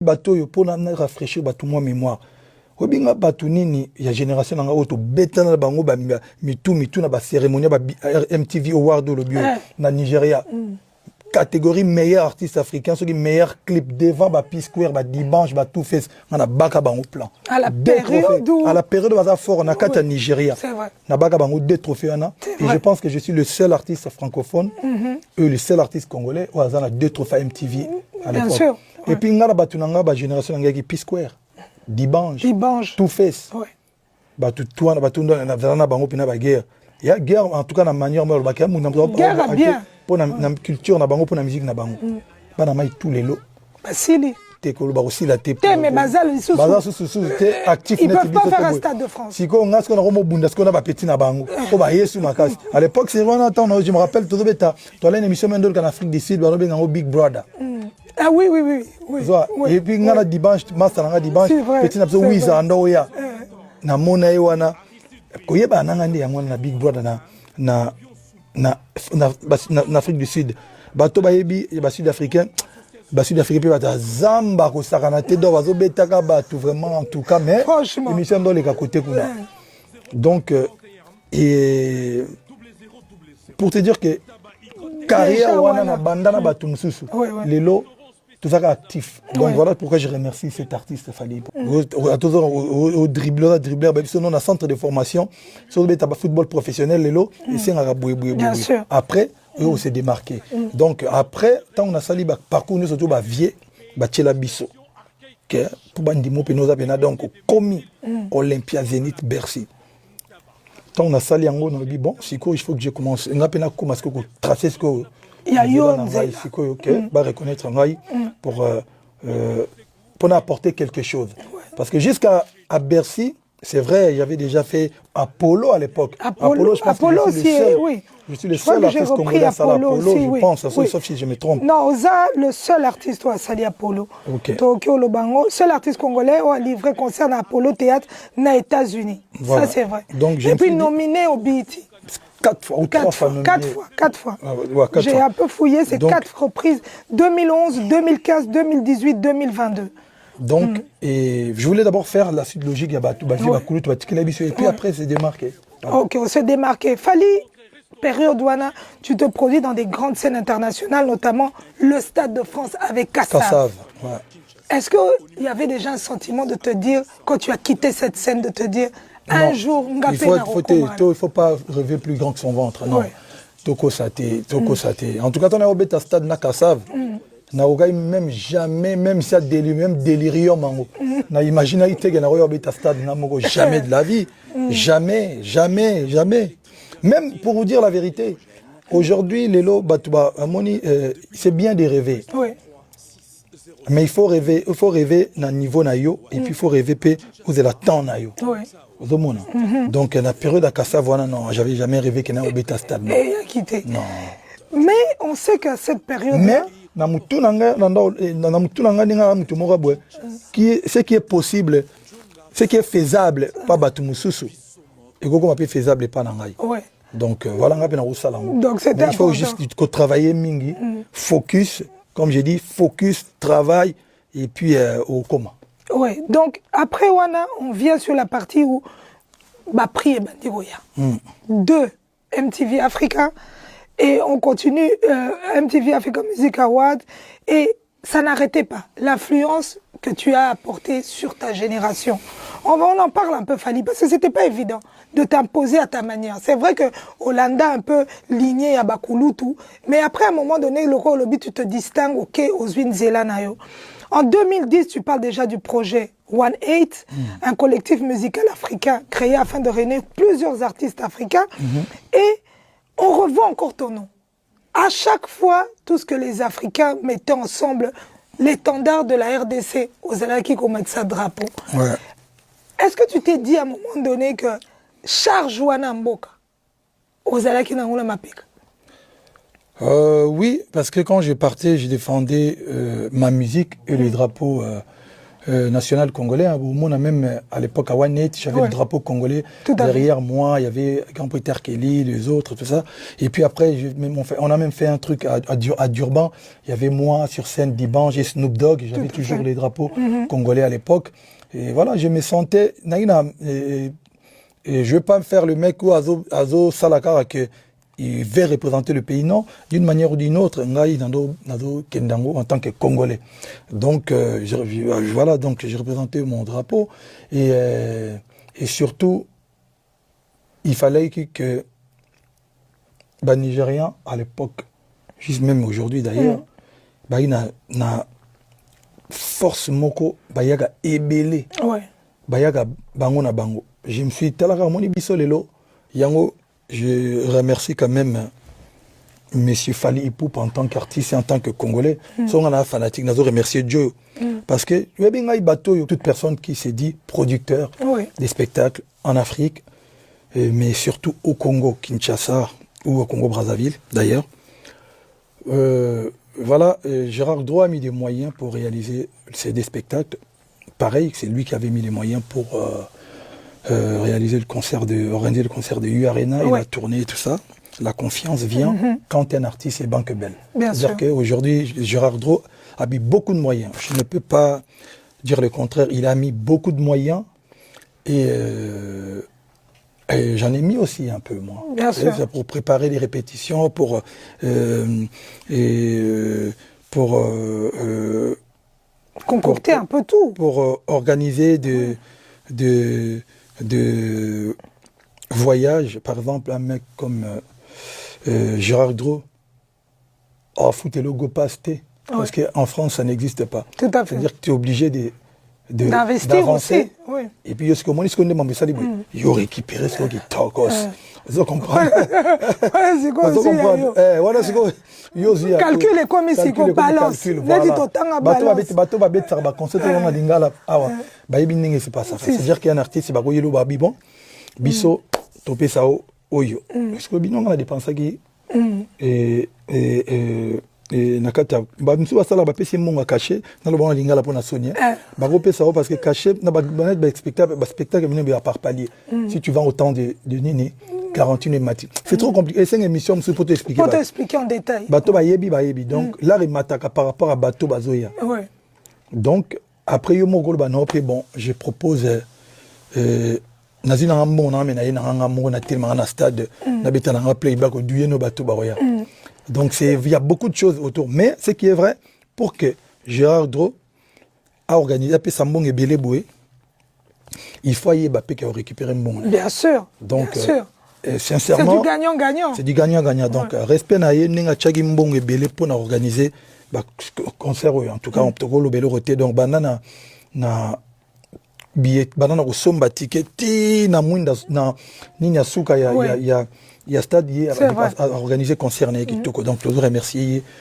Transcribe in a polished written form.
bateau yo pour rafraîchir bateau moi mémoire. Obinga bateau nini ya génération nanga auto betana bango ba mitu na ba cérémonie ba MTV Award le bio na Nigeria. Catégorie meilleur artiste africain, ce qui meilleur clip devant ba P-Square ba Dibanche ba tout fait na baka bango plan. À la période baza fort na kata Nigeria. Na baka bango deux trophées ana et je pense que je suis le seul artiste francophone et le seul artiste congolais où a deux trophées MTV à l'époque. Bien sûr. Et puis ngala batunanga ba génération nanga ki P-Square. Dibanche. Tout face. Ouais. Batu toi na batu na zana bango pina ba guerre. Il y a guerre en tout cas na manière mo ba kamu na guerre bien. Pour na culture na bango pour na musique na bango. Ba na mai tous les lots. Basili. Te ko ba aussi la te. Te mais bazal sous. Bazal sous te actif. Ils peuvent pas faire un stade de France. Si ko ngas ko na ko bunda ko na ba petit na bango. Ko ba yesu makasi. À l'époque c'est vraiment temps je me rappelle tout beta. Toi là une émission mendol en Afrique du Sud ba no benga Big Brother. Ah oui. Et puis ngana Dibanche master nga Dibanche petit na so wiza ando ya. Na mona wana koyeba nanga ndi yango na Big Brother na Afrique du Sud. Bato bayebi ba sud-africain pe bata zamba ko sakana te do bazo betaka bato vraiment en tout cas mais émission dans les côté kuna. Donc et pour te dire que carrière wana na bandana bato mususu lelo tout ça actif. Donc voilà pourquoi je remercie cet artiste Fally. Au dribbleur, on a centre de formation sur le football professionnel lelo et c'est un après on s'est démarqué. Donc après tant on a sali parcours nous surtout vieux tchela biso. Que pour bandimo penoza pena donc commis Olympia Zénith Bercy. Tant on a sali en on a dit bon, il faut que je commence. On a pena commencer à tracer ce que il y a reconnaître pour apporter quelque chose. Parce que jusqu'à Bercy, c'est vrai, j'avais déjà fait Apollo à l'époque. Apollo, je pense Apollo que je suis le seul artiste congolais à Sali Apollo, je pense, sauf si je me trompe. Non, Oza, le seul artiste à Sali Apollo. Tokyo Lobango, seul artiste congolais a livré concert à Apollo Théâtre aux États-Unis. Ça, c'est vrai. Donc, et puis nominé au BET. 4 fois ou 3 fois. 4 fois. J'ai un peu fouillé, c'est 4 reprises. 2011, 2015, 2018, 2022. Donc, et je voulais d'abord faire la suite logique. Et puis après, c'est démarqué. Ok, on s'est démarqué. Fally, période Douana, tu te produis dans des grandes scènes internationales, notamment le Stade de France avec Kassav. Est-ce qu'il y avait déjà un sentiment de te dire, quand tu as quitté cette scène, de te dire, un jour, il faut pas rêver plus grand que son ventre. Non. Toko Sate. En tout cas, on a au stade na Kassav. Na ogai même jamais, même si même délirium. Na imagine ite que na au stade na moko jamais de la vie. Jamais. Même pour vous dire la vérité, aujourd'hui, Lelo Batouba Amoni, c'est bien de rêver. Mais il faut rêver na niveau na yo et puis il faut rêver vous la temps na yo. Donc la période à Kassav, non, j'avais jamais rêvé qu'il y ait un bêta stade. Non. Mais on sait qu'à cette période. Mais ce qui est possible, ce qui est faisable, pas Batumususu. Et comment on faisable pas Nangai. Donc voilà, il faut juste travailler mingi, focus, comme j'ai dit, focus, travail et puis au comment. Oui, donc après Wana, on vient sur la partie où Bapri et Bandiboya. 2 MTV Africa et on continue MTV Africa Music Award et ça n'arrêtait pas. L'influence que tu as apportée sur ta génération. On en parle un peu, Fally, parce que c'était pas évident de t'imposer à ta manière. C'est vrai que Hollanda un peu ligné à Bakoulou tout, mais après à un moment donné, le rôle tu te distingues aux Zélanayo. En 2010, tu parles déjà du projet One Eight, un collectif musical africain créé afin de réunir plusieurs artistes africains. Et on revoit encore ton nom. À chaque fois, tout ce que les Africains mettaient ensemble, l'étendard de la RDC, aux Alaki qui mettent ça drapeau. Est-ce que tu t'es dit à un moment donné que charge Wana Mboka, aux Alaki Nangoula Mapeka? Oui, parce que quand je partais, je défendais ma musique et le drapeau national congolais. Au monde, même à l'époque à Wanet, j'avais le drapeau congolais derrière moi. Il y avait Grand Peter Kelly, les autres, tout ça. Et puis après, on a même fait un truc à Durban. Il y avait moi sur scène, Diban, j'ai Snoop Dogg. J'avais toujours les drapeaux congolais à l'époque. Et voilà, je me sentais... Et je ne vais pas me faire le mec ou Azo Salakara que il veut représenter le pays, non. D'une manière ou d'une autre, Nado Kendango en tant que Congolais. Donc, voilà, donc j'ai représenté mon drapeau. Et surtout, il fallait que les Nigériens, à l'époque, juste même aujourd'hui d'ailleurs, il y a force moko, bayaga ebele. Ouais. Bayaga bango na bango. Je me suis talaka moni biso lelo yango. Je remercie quand même Monsieur Fally Ipupa en tant qu'artiste et en tant que Congolais. Son on a fanatique, nous remercier Dieu parce que toute personne qui s'est dit producteur des spectacles en Afrique, mais surtout au Congo, Kinshasa ou au Congo Brazzaville d'ailleurs. Voilà, Gérard Droit a mis des moyens pour réaliser ces spectacles. Pareil, c'est lui qui avait mis les moyens pour organiser le concert de U Arena et la tournée et tout ça. La confiance vient quand un artiste est banque belle. C'est-à-dire qu'aujourd'hui, Gérard Droit a mis beaucoup de moyens. Je ne peux pas dire le contraire. Il a mis beaucoup de moyens et j'en ai mis aussi un peu, moi. Bien sûr. Pour préparer les répétitions, pour concocter un peu tout. Pour organiser de voyages. Par exemple, un mec comme Gérard Droit a foutu le go pasté. Parce qu'en France, ça n'existe pas. Tout à fait. C'est-à-dire que tu es obligé d'investir aussi. Oui. Et puis, ce que moi, il faut récupérer ce qui tokos. Vous comprenez? C'est quoi aussi? Voilà, c'est quoi? Calcule comme ici, qu'on balance. C'est-à-dire qu'il y a un artiste, c'est bon, biso, topé sao, oyo. Est-ce que binon a dépensé qui et nakata ba msu basala ba pesi monga caché na lo bona lingala pona Sonia ba repé ça parce que caché na ba spectacle mine ba par palier si tu vends autant de nini 41 mati c'est trop compliqué c'est une émission monsieur pour t'expliquer en détail bateau ba yebi donc là il m'attaque par rapport à bateau bazoya donc après yo mo ba non bon je propose nazina ngambo na mena ina ngambo na tellement na stade na betana nga playback au duye no bateau baroya. Donc il y a beaucoup de choses autour. Mais ce qui est vrai, pour que Gérard Droit a organisé Sambong et Beléboué, il faut y récupérer un bon. Bien sûr. Donc, bien sûr. Sincèrement, c'est du gagnant-gagnant. C'est du gagnant-gagnant. Donc, respect na yenga tchagi mbong et belé pour organiser concert. En tout cas, on peut le belé roté. Donc, banana na billet, banana au somba ticket, na mwinda na ninya suka il y a stade à organiser concert. Donc, je voudrais remercier